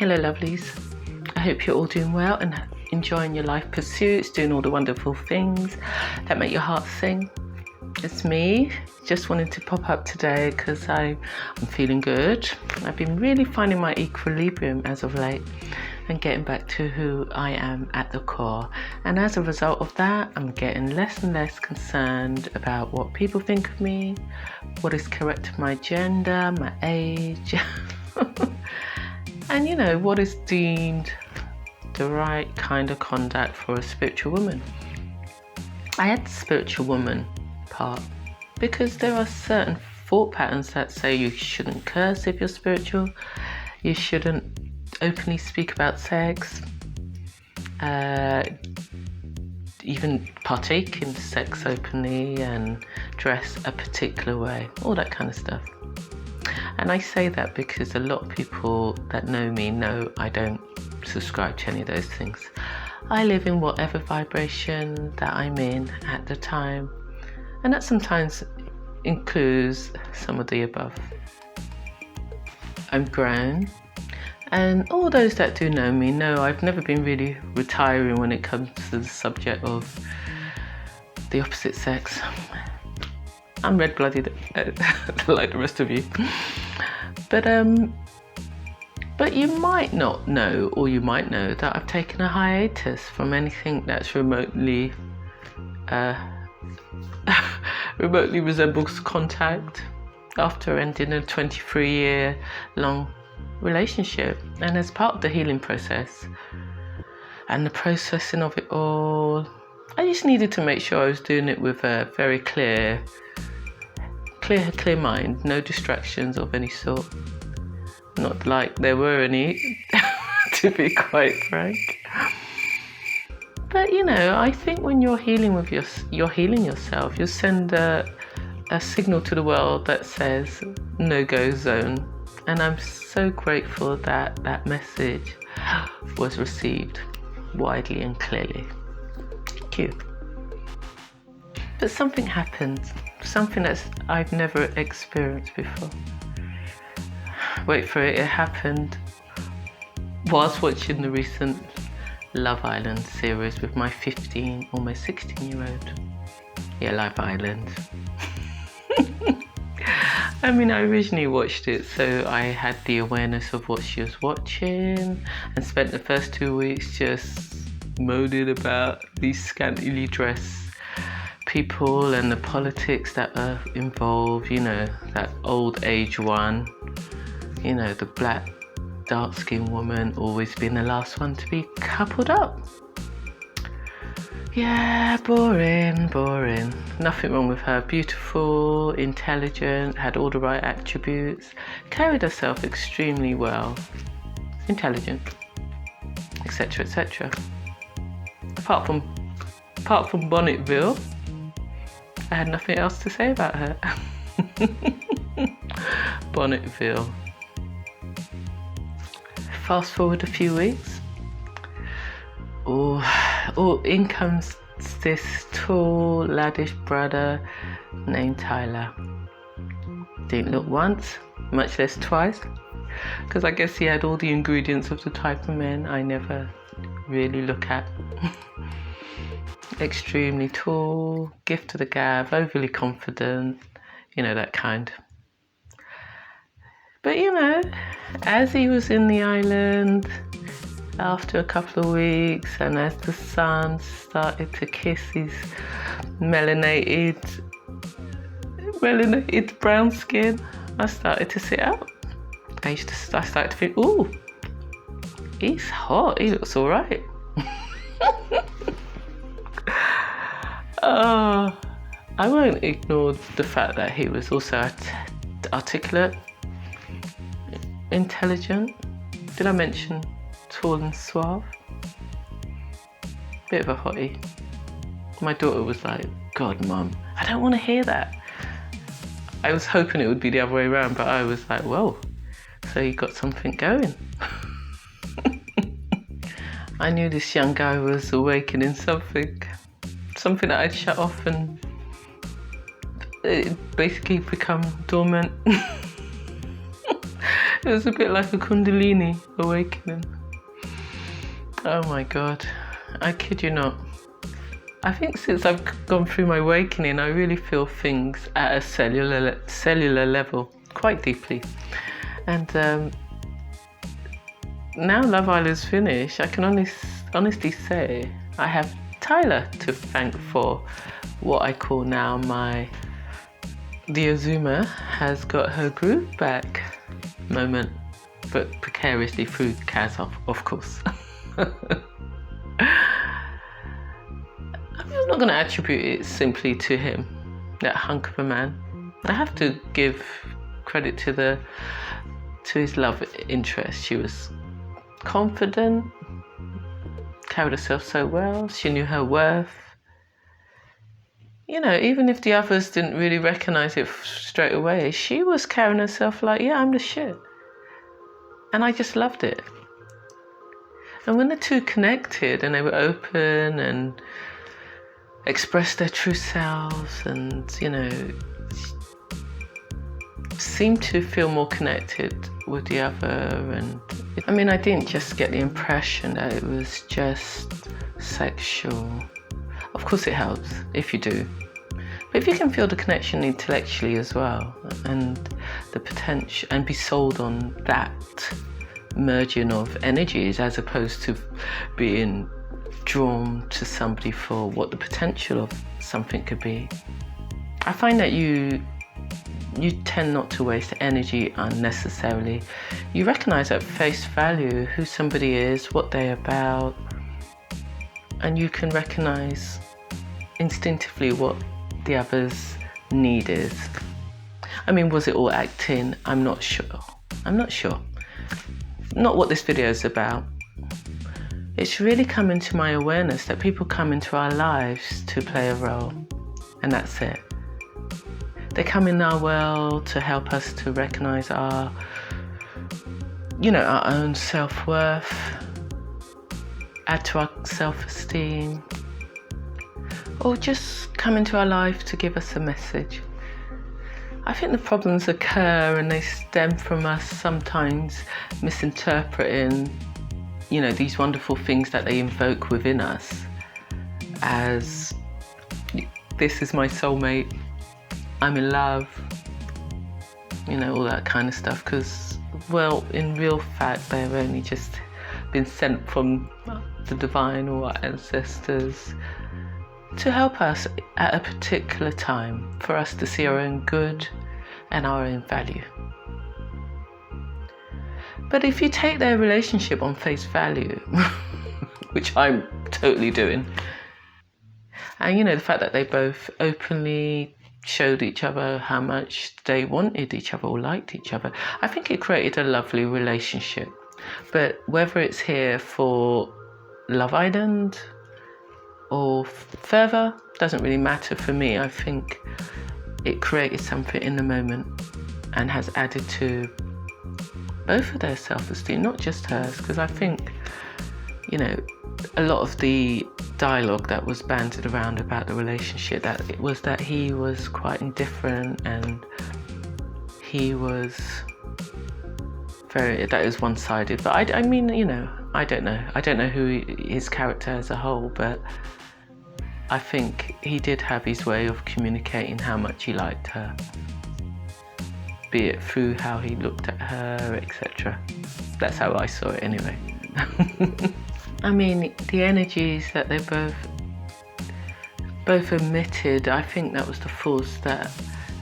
Hello lovelies, I hope you're all doing well and enjoying your life pursuits, doing all the wonderful things that make your heart sing. It's me, just wanted to pop up today because I'm feeling good. I've been really finding my equilibrium as of late and getting back to who I am at the core. And as a result of that, I'm getting less and less concerned about what people think of me, what is correct to my gender, my age, and what is deemed the right kind of conduct for a spiritual woman. I had the spiritual woman part because there are certain thought patterns that say you shouldn't curse if you're spiritual, you shouldn't openly speak about sex, even partake in sex openly and dress a particular way, all that kind of stuff. And I say that because a lot of people that know me know I don't subscribe to any of those things. I live in whatever vibration that I'm in at the time, and that sometimes includes some of the above. I'm grown, and all those that do know me know I've never been really retiring when it comes to the subject of the opposite sex. I'm red-blooded like the rest of you. But you might not know, or you might know, that I've taken a hiatus from anything that's remotely resembles contact after ending a 23-year long relationship. And as part of the healing process and the processing of it all, I just needed to make sure I was doing it with a very clear mind, no distractions of any sort. Not like there were any, to be quite frank. But I think when you're healing you're healing yourself, you send a signal to the world that says no-go zone. And I'm so grateful that that message was received widely and clearly. Thank you. But something happened, something that I've never experienced before. Wait for it, it happened whilst watching the recent Love Island series with my 15, almost 16-year-old. Yeah, Love Island. I mean, I originally watched it so I had the awareness of what she was watching and spent the first 2 weeks just moaning about these scantily dressed people and the politics that are involved, that old age one, the black dark-skinned woman always being the last one to be coupled up. Yeah, boring. Nothing wrong with her. Beautiful, intelligent, had all the right attributes, carried herself extremely well, intelligent, etc., etc. Apart from Bonnetville, I had nothing else to say about her. Bonnetville. Fast forward a few weeks. In comes this tall, laddish brother named Tyler. Didn't look once, much less twice, because I guess he had all the ingredients of the type of men I never really look at. Extremely tall, gift of the gab, overly confident, that kind. But as he was in the island after a couple of weeks, and as the sun started to kiss his melanated brown skin, I started to sit up. I started to think, ooh, he's hot, he looks alright. I won't ignore the fact that he was also articulate, intelligent. Did I mention tall and suave? Bit of a hottie. My daughter was like, God, Mum, I don't want to hear that. I was hoping it would be the other way around, but I was like, whoa, so you got something going. I knew this young guy was awakening something that I'd shut off and it basically become dormant. It was a bit like a Kundalini awakening. Oh my God, I kid you not. I think since I've gone through my awakening, I really feel things at a cellular level quite deeply. And now Love Island's finished, I can honestly say I have Tyler to thank for what I call now the Erzumah has got her groove back moment, but precariously through Kaz, of course. I'm not going to attribute it simply to him, that hunk of a man. I have to give credit to his love interest. She was confident, carried herself so well, she knew her worth. You know, even if the others didn't really recognize it straight away, she was carrying herself like, yeah, I'm the shit. And I just loved it. And when the two connected and they were open and expressed their true selves and, you know, seemed to feel more connected with the other. And I mean, I didn't just get the impression that it was just sexual. Of course it helps if you do. But if you can feel the connection intellectually as well, and the potential, and be sold on that merging of energies as opposed to being drawn to somebody for what the potential of something could be, I find that you tend not to waste energy unnecessarily. You recognize at face value who somebody is, what they're about, and you can recognize instinctively what the other's need is. I mean, was it all acting? I'm not sure. Not what this video is about. It's really come into my awareness that people come into our lives to play a role, and that's it. They come in our world to help us to recognize our own self-worth, add to our self-esteem, or just come into our life to give us a message. I think the problems occur and they stem from us sometimes misinterpreting, these wonderful things that they invoke within us as, this is my soulmate, I'm in love, all that kind of stuff, because, well, in real fact, they've only just been sent from the divine or our ancestors to help us at a particular time, for us to see our own good and our own value. But if you take their relationship on face value, which I'm totally doing, and the fact that they both openly showed each other how much they wanted each other or liked each other, I think it created a lovely relationship. But whether it's here for Love Island or further, doesn't really matter for me. I think it created something in the moment and has added to both of their self-esteem, not just hers, because I think, a lot of the dialogue that was bantered around about the relationship, that it was that he was quite indifferent and he was that is one-sided. But I mean, I don't know who his character as a whole, but I think he did have his way of communicating how much he liked her, be it through how he looked at her, etc. That's how I saw it anyway. I mean, the energies that they both emitted, I think that was the force that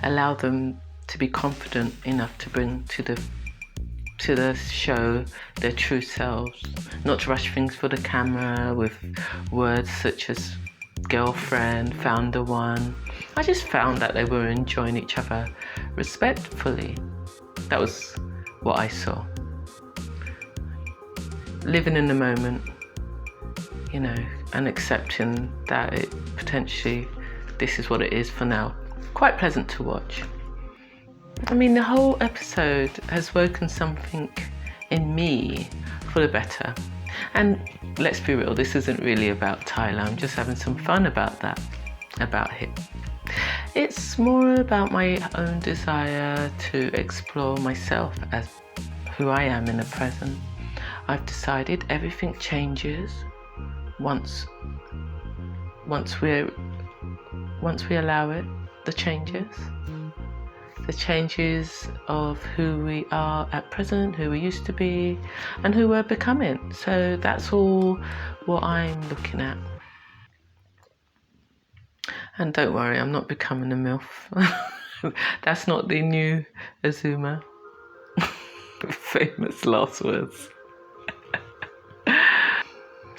allowed them to be confident enough to bring to the show their true selves, not to rush things for the camera with words such as girlfriend, found the one. I just found that they were enjoying each other respectfully. That was what I saw. Living in the moment, and accepting that it potentially, this is what it is for now. Quite pleasant to watch. I mean, the whole episode has woken something in me for the better. And let's be real, this isn't really about Tyler. I'm just having some fun about him. It's more about my own desire to explore myself as who I am in the present. I've decided everything changes once we allow it, the changes of who we are at present, who we used to be, and who we're becoming. So that's all what I'm looking at. And don't worry, I'm not becoming a MILF. That's not the new Erzumah. Famous last words.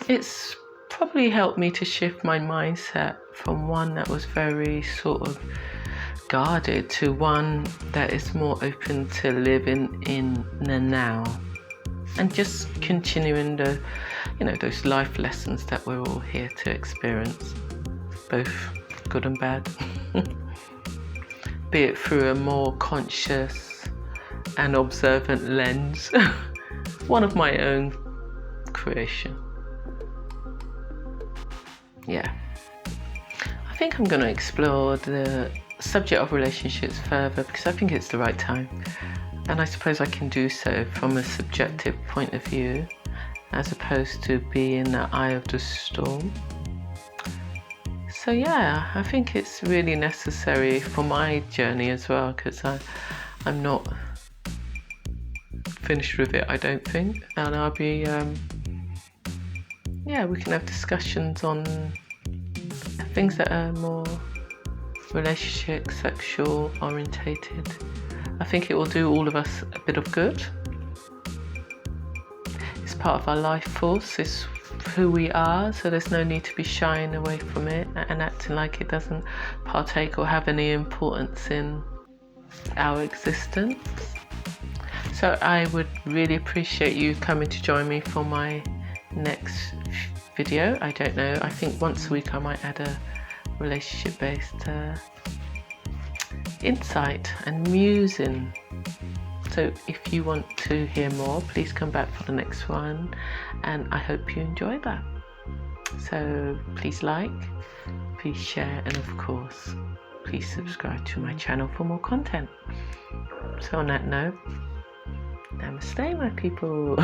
It's probably helped me to shift my mindset from one that was very sort of guarded to one that is more open to living in the now and just continuing those life lessons that we're all here to experience, both good and bad, be it through a more conscious and observant lens, one of my own creation. Yeah, I think I'm going to explore the subject of relationships further because I think it's the right time, and I suppose I can do so from a subjective point of view as opposed to being in the eye of the storm. So yeah, I think it's really necessary for my journey as well, because I'm not finished with it, I don't think, and I'll be we can have discussions on things that are more relationship, sexual orientated. I think it will do all of us a bit of good. It's part of our life force, it's who we are, so there's no need to be shying away from it and acting like it doesn't partake or have any importance in our existence. So I would really appreciate you coming to join me for my next video. I don't know, I think once a week I might add a relationship-based insight and musing. So if you want to hear more, please come back for the next one, and I hope you enjoy that. So please like, please share, and of course please subscribe to my channel for more content. So on that note, namaste my people.